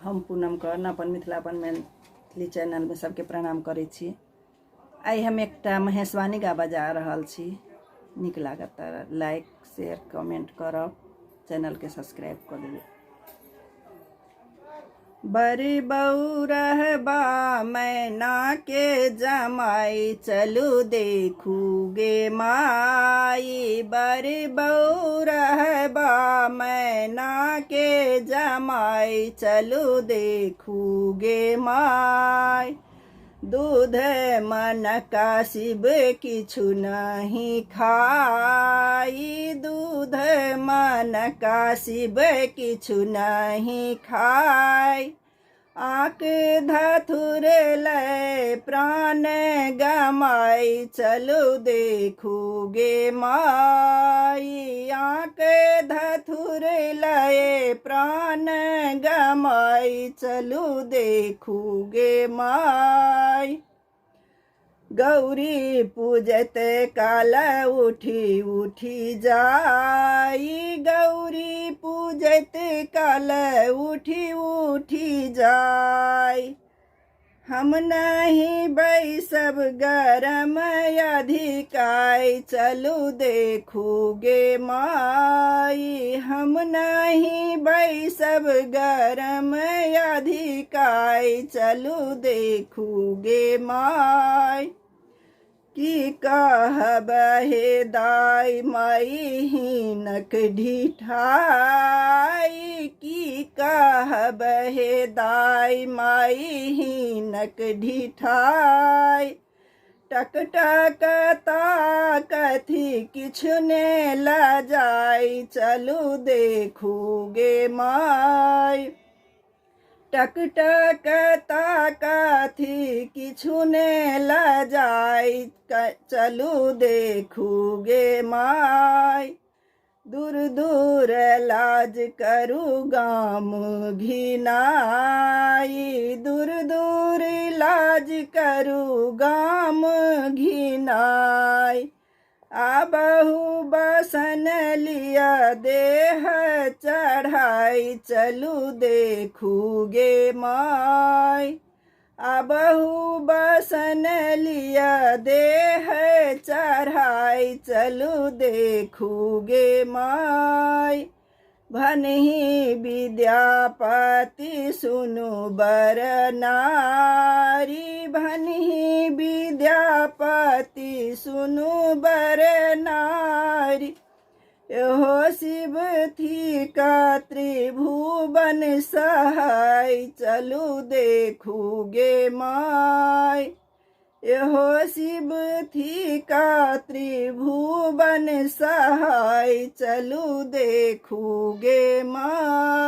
हम पूनम कर्ण अपन मिथिलापन मैथिली चैनल में सबके प्रणाम करै छी। आई हम एकटा महेशवाणी गा बजा रहल छी। नीक लागत तऽ लाइक शेयर कमेंट करब, चैनल के सब्सक्राइब कर देबै। बड़ी बहू रहबा मैना के जमाई, चलू देखू गे माई। बड़ी बहू रहबा मैना के जमाई, चलू देखू गे माई। दूध मन का शिव किछु नहीं खाई, दूध मन का शिव किछु नहीं खाई। आँख धथुर लय प्राण गमाई, चलू देखू गे माई। आँख धथुर लय प्राण गमाई, चलू देखू गे माई। गौरी पूजत काल उठी उठी जाई, गौरी पूजत काल उठी उठी जाई। हम नहीं बैसब गरम अधिकाई, चलू देखू गे माई। हम नहीं बैसब गरम अधिकाई, चलू देखू गे माई। की कहब हे दाई माई हिनक ढिठाई, की कहब हे दाई माई हिनक ढिठाई। टक टक ताकथी किछु ने लजाई, चलू देखू गे माई। टक टक ताकथी किछु ने लजाई, चलू देखू गे माई। दूर दूर लाज करू गाम घिनाई, दूर दूर लाज करू गाम घिनाई। आबहु बसन लिया देह चढ़ाई, चलू देखू गे माई। आबहु बसन लिया देह चढ़ाई, चलू देखू गे माई। भनहि विद्यापति सुनु बर नारी, भनहि विद्यापति सुनु बर नारी। एहो शिव थी का त्रिभुवन सहाय, चलू देखू गे माई। एहो शिव थी का त्रिभुवन सहाय, चलू देखू गे माई।